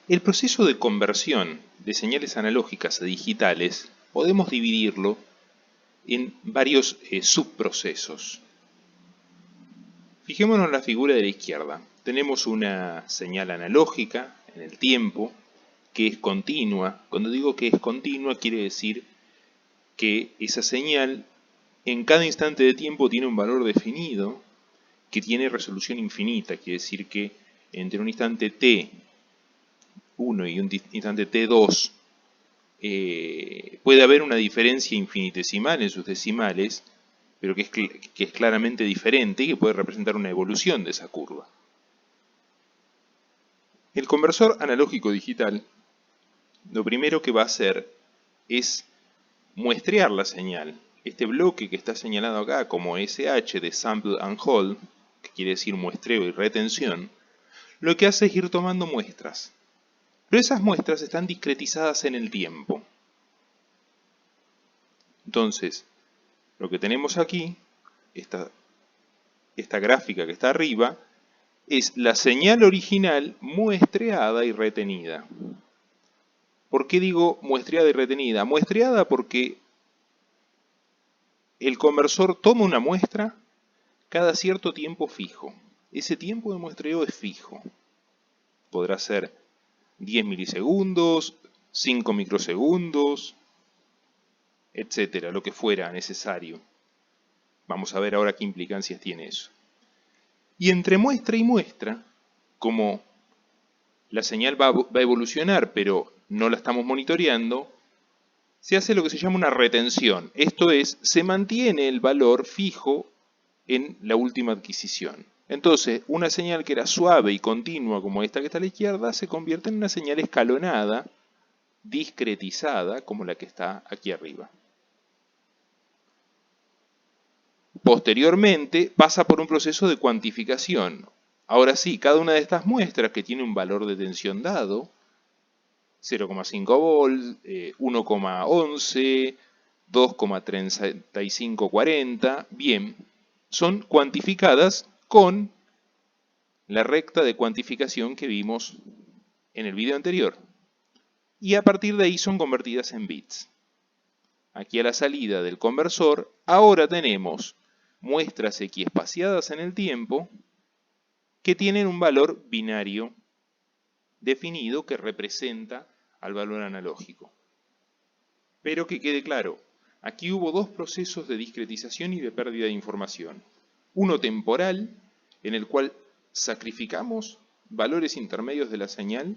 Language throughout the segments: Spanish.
El proceso de conversión de señales analógicas a digitales podemos dividirlo en varios subprocesos. Fijémonos en la figura de la izquierda. Tenemos una señal analógica en el tiempo que es continua. Cuando digo que es continua quiere decir que esa señal en cada instante de tiempo tiene un valor definido que tiene resolución infinita. Quiere decir que entre un instante t1 y un instante t2 puede haber una diferencia infinitesimal en sus decimales, pero que es claramente diferente y que puede representar una evolución de esa curva. El conversor analógico digital lo primero que va a hacer es muestrear la señal. Este bloque que está señalado acá como SH de Sample and Hold, que quiere decir muestreo y retención, lo que hace es ir tomando muestras. Pero esas muestras están discretizadas en el tiempo. Entonces, lo que tenemos aquí, esta gráfica que está arriba, es la señal original muestreada y retenida. ¿Por qué digo muestreada y retenida? Muestreada porque el conversor toma una muestra cada cierto tiempo fijo. Ese tiempo de muestreo es fijo. Podrá ser 10 milisegundos, 5 microsegundos, etcétera, lo que fuera necesario. Vamos a ver ahora qué implicancias tiene eso. Y entre muestra y muestra, como la señal va a evolucionar, pero no la estamos monitoreando, se hace lo que se llama una retención. Esto es, se mantiene el valor fijo en la última adquisición. Entonces, una señal que era suave y continua, como esta que está a la izquierda, se convierte en una señal escalonada, discretizada, como la que está aquí arriba. Posteriormente, pasa por un proceso de cuantificación. Ahora sí, cada una de estas muestras que tiene un valor de tensión dado, 0,5 volt, 1,11, 2,3540, bien, son cuantificadas con la recta de cuantificación que vimos en el video anterior. Y a partir de ahí son convertidas en bits. Aquí a la salida del conversor, ahora tenemos muestras equiespaciadas en el tiempo que tienen un valor binario definido que representa al valor analógico. Pero que quede claro, aquí hubo dos procesos de discretización y de pérdida de información. Uno temporal, en el cual sacrificamos valores intermedios de la señal,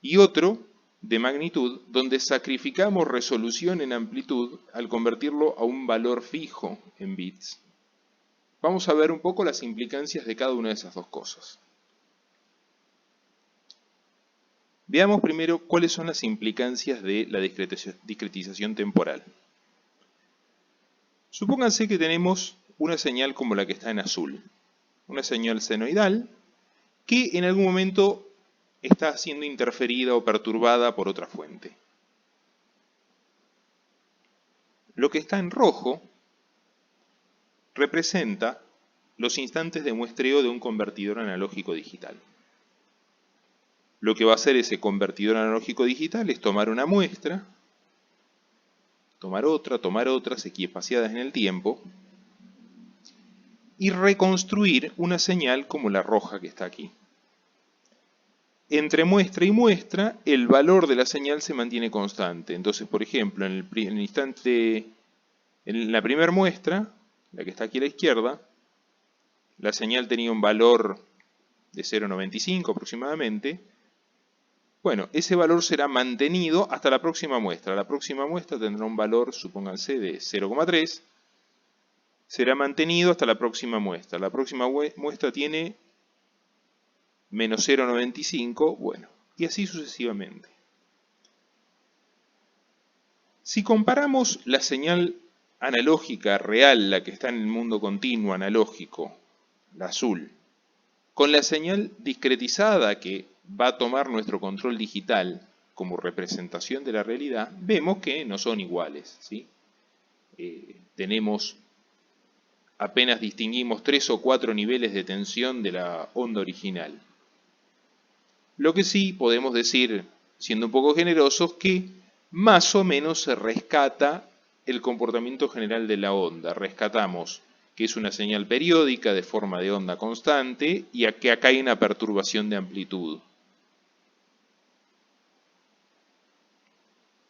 y otro de magnitud, donde sacrificamos resolución en amplitud al convertirlo a un valor fijo en bits. Vamos a ver un poco las implicancias de cada una de esas dos cosas. Veamos primero cuáles son las implicancias de la discretización temporal. Supónganse que tenemos una señal como la que está en azul, una señal senoidal que en algún momento está siendo interferida o perturbada por otra fuente. Lo que está en rojo representa los instantes de muestreo de un convertidor analógico digital. Lo que va a hacer ese convertidor analógico digital es tomar una muestra, tomar otras equiespaciadas en el tiempo y reconstruir una señal como la roja que está aquí. Entre muestra y muestra, el valor de la señal se mantiene constante. Entonces, por ejemplo, en la primera muestra, la que está aquí a la izquierda, la señal tenía un valor de 0,95 aproximadamente. Bueno, ese valor será mantenido hasta la próxima muestra. La próxima muestra tendrá un valor, supónganse, de 0,3. Será mantenido hasta la próxima muestra. La próxima muestra tiene menos 0,95, bueno, y así sucesivamente. Si comparamos la señal analógica real, la que está en el mundo continuo analógico, la azul, con la señal discretizada que va a tomar nuestro control digital como representación de la realidad, vemos que no son iguales, ¿sí? Apenas distinguimos 3 o 4 niveles de tensión de la onda original. Lo que sí podemos decir, siendo un poco generosos, que más o menos se rescata el comportamiento general de la onda. Rescatamos que es una señal periódica de forma de onda constante y que acá hay una perturbación de amplitud.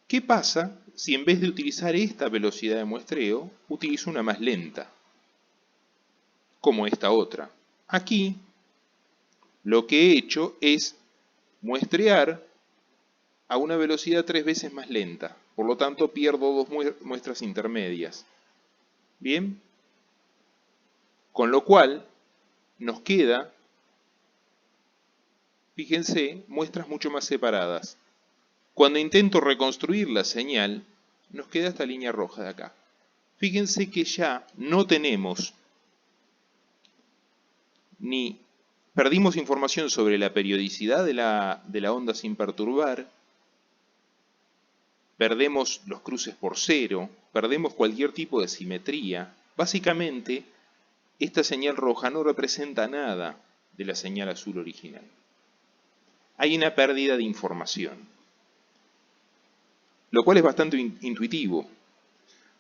¿Qué pasa si en vez de utilizar esta velocidad de muestreo, utilizo una más lenta, como esta otra? Aquí lo que he hecho es muestrear a una velocidad 3 veces más lenta, por lo tanto pierdo dos muestras intermedias. Bien, con lo cual nos queda, fíjense, muestras mucho más separadas. Cuando intento reconstruir la señal, nos queda esta línea roja de acá. Fíjense que ya no tenemos ni perdimos información sobre la periodicidad de la onda sin perturbar, perdemos los cruces por cero, perdemos cualquier tipo de simetría. Básicamente, esta señal roja no representa nada de la señal azul original. Hay una pérdida de información, lo cual es bastante intuitivo.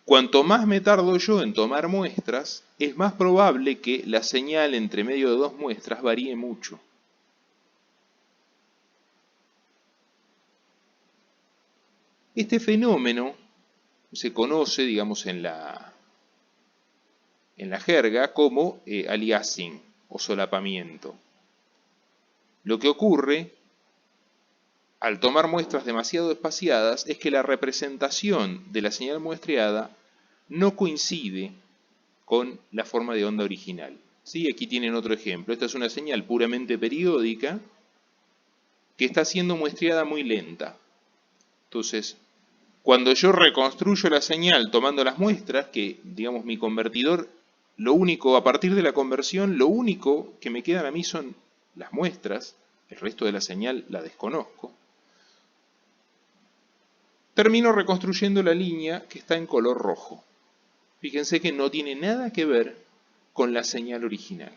Cuanto más me tardo yo en tomar muestras, es más probable que la señal entre medio de dos muestras varíe mucho. Este fenómeno se conoce, digamos, en la jerga como aliasing o solapamiento. Lo que ocurre al tomar muestras demasiado espaciadas es que la representación de la señal muestreada no coincide con la forma de onda original. ¿Sí? Aquí tienen otro ejemplo. Esta es una señal puramente periódica que está siendo muestreada muy lenta. Entonces, cuando yo reconstruyo la señal tomando las muestras, que digamos mi convertidor, a partir de la conversión, lo único que me quedan a mí son las muestras, el resto de la señal la desconozco, termino reconstruyendo la línea que está en color rojo. Fíjense que no tiene nada que ver con la señal original.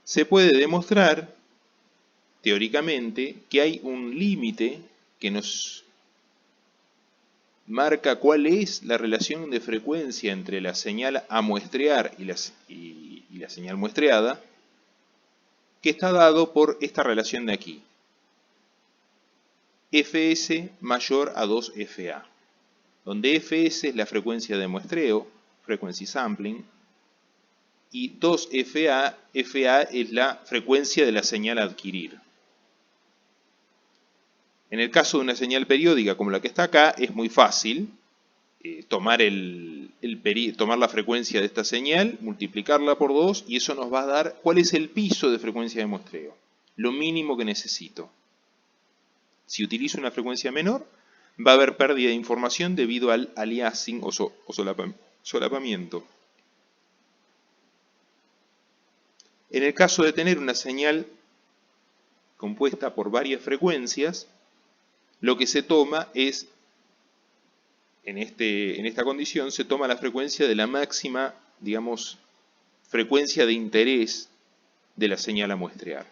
Se puede demostrar, teóricamente, que hay un límite que nos marca cuál es la relación de frecuencia entre la señal a muestrear y la señal muestreada, que está dado por esta relación de aquí. Fs mayor a 2Fa, donde Fs es la frecuencia de muestreo, frequency sampling, y 2Fa, Fa es la frecuencia de la señal a adquirir. En el caso de una señal periódica como la que está acá, es muy fácil tomar la frecuencia de esta señal, multiplicarla por 2 y eso nos va a dar cuál es el piso de frecuencia de muestreo, lo mínimo que necesito. Si utilizo una frecuencia menor, va a haber pérdida de información debido al aliasing o solapamiento. En el caso de tener una señal compuesta por varias frecuencias, lo que se toma es, en esta condición, se toma la frecuencia de la máxima, digamos, frecuencia de interés de la señal a muestrear.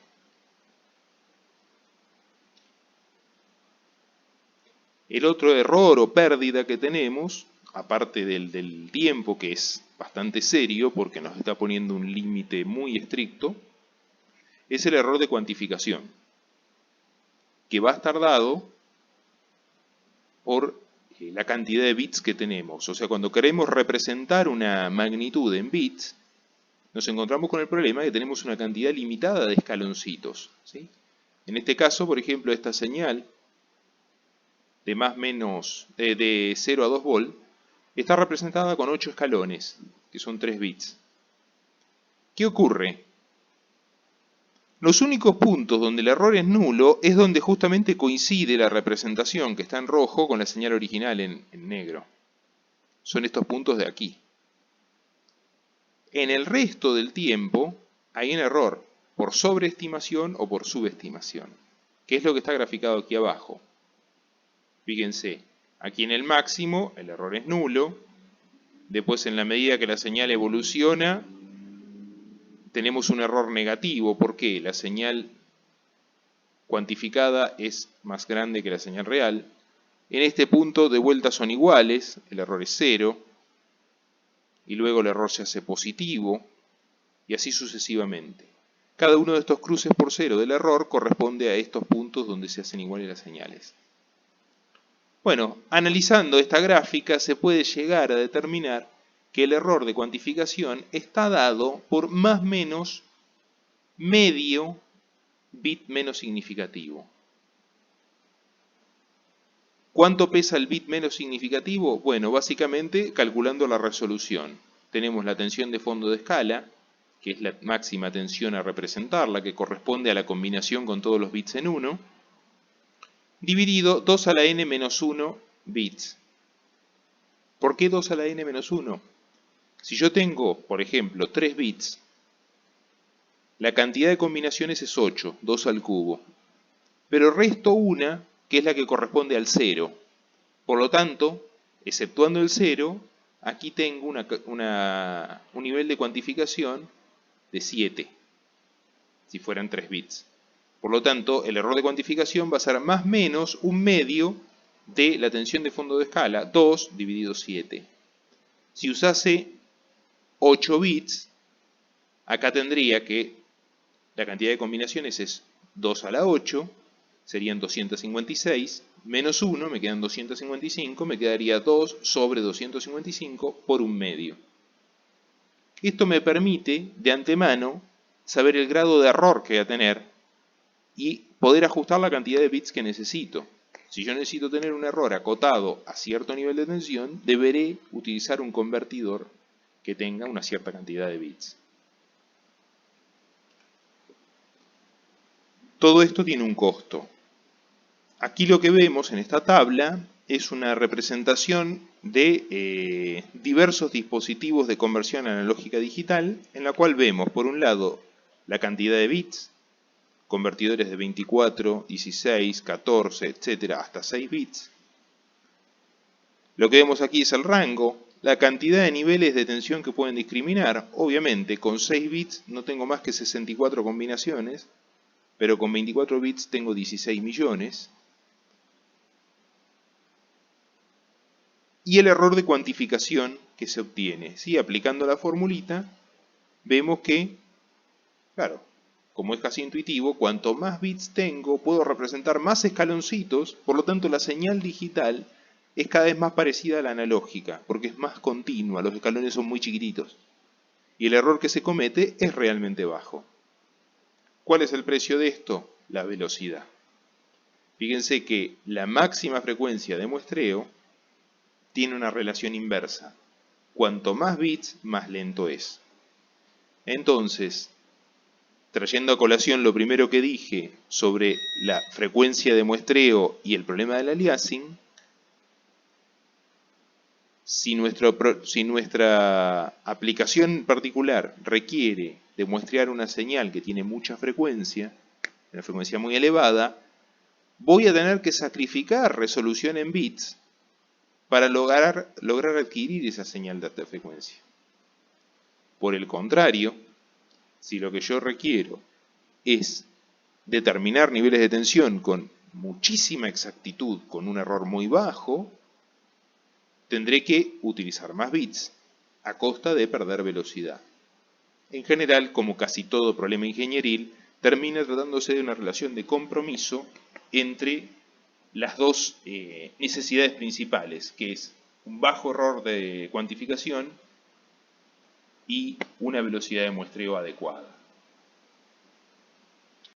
El otro error o pérdida que tenemos, aparte del tiempo, que es bastante serio porque nos está poniendo un límite muy estricto, es el error de cuantificación, que va a estar dado por la cantidad de bits que tenemos. O sea, cuando queremos representar una magnitud en bits, nos encontramos con el problema de que tenemos una cantidad limitada de escaloncitos, ¿sí? En este caso, por ejemplo, esta señal de 0 a 2 volt está representada con 8 escalones, que son 3 bits. ¿Qué ocurre? Los únicos puntos donde el error es nulo es donde justamente coincide la representación que está en rojo con la señal original en negro. Son estos puntos de aquí. En el resto del tiempo hay un error por sobreestimación o por subestimación, que es lo que está graficado aquí abajo. Fíjense, aquí en el máximo el error es nulo, después en la medida que la señal evoluciona tenemos un error negativo porque la señal cuantificada es más grande que la señal real. En este punto de vuelta son iguales, el error es 0, y luego el error se hace positivo, y así sucesivamente. Cada uno de estos cruces por 0 del error corresponde a estos puntos donde se hacen iguales las señales. Bueno, analizando esta gráfica se puede llegar a determinar que el error de cuantificación está dado por más o menos medio bit menos significativo. ¿Cuánto pesa el bit menos significativo? Bueno, básicamente calculando la resolución. Tenemos la tensión de fondo de escala, que es la máxima tensión a representar, la que corresponde a la combinación con todos los bits en 1, dividido 2 a la n menos 1 bits. ¿Por qué 2 a la n menos 1? Si yo tengo, por ejemplo, 3 bits, la cantidad de combinaciones es 8, 2 al cubo. Pero resto una, que es la que corresponde al 0. Por lo tanto, exceptuando el 0, aquí tengo un nivel de cuantificación de 7, si fueran 3 bits. Por lo tanto, el error de cuantificación va a ser más o menos un medio de la tensión de fondo de escala, 2 dividido 7. Si usase 8 bits, acá tendría que la cantidad de combinaciones es 2 a la 8, serían 256, menos 1, me quedan 255, me quedaría 2 sobre 255 por un medio. Esto me permite, de antemano, saber el grado de error que voy a tener y poder ajustar la cantidad de bits que necesito. Si yo necesito tener un error acotado a cierto nivel de tensión, deberé utilizar un convertidor que tenga una cierta cantidad de bits. Todo esto tiene un costo. Aquí lo que vemos en esta tabla es una representación de diversos dispositivos de conversión analógica digital, en la cual vemos, por un lado, la cantidad de bits, convertidores de 24, 16, 14, etcétera, hasta 6 bits. Lo que vemos aquí es el rango, la cantidad de niveles de tensión que pueden discriminar. Obviamente, con 6 bits no tengo más que 64 combinaciones, pero con 24 bits tengo 16 millones. Y el error de cuantificación que se obtiene. ¿Sí? Aplicando la formulita, vemos que, claro, como es casi intuitivo, cuanto más bits tengo, puedo representar más escaloncitos, por lo tanto la señal digital es cada vez más parecida a la analógica, porque es más continua, los escalones son muy chiquititos. Y el error que se comete es realmente bajo. ¿Cuál es el precio de esto? La velocidad. Fíjense que la máxima frecuencia de muestreo tiene una relación inversa. Cuanto más bits, más lento es. Entonces, trayendo a colación lo primero que dije sobre la frecuencia de muestreo y el problema del aliasing, si nuestra aplicación particular requiere de muestrear una señal que tiene mucha frecuencia, una frecuencia muy elevada, voy a tener que sacrificar resolución en bits para lograr adquirir esa señal de alta frecuencia. Por el contrario, si lo que yo requiero es determinar niveles de tensión con muchísima exactitud, con un error muy bajo, tendré que utilizar más bits, a costa de perder velocidad. En general, como casi todo problema ingenieril, termina tratándose de una relación de compromiso entre las dos necesidades principales, que es un bajo error de cuantificación y una velocidad de muestreo adecuada.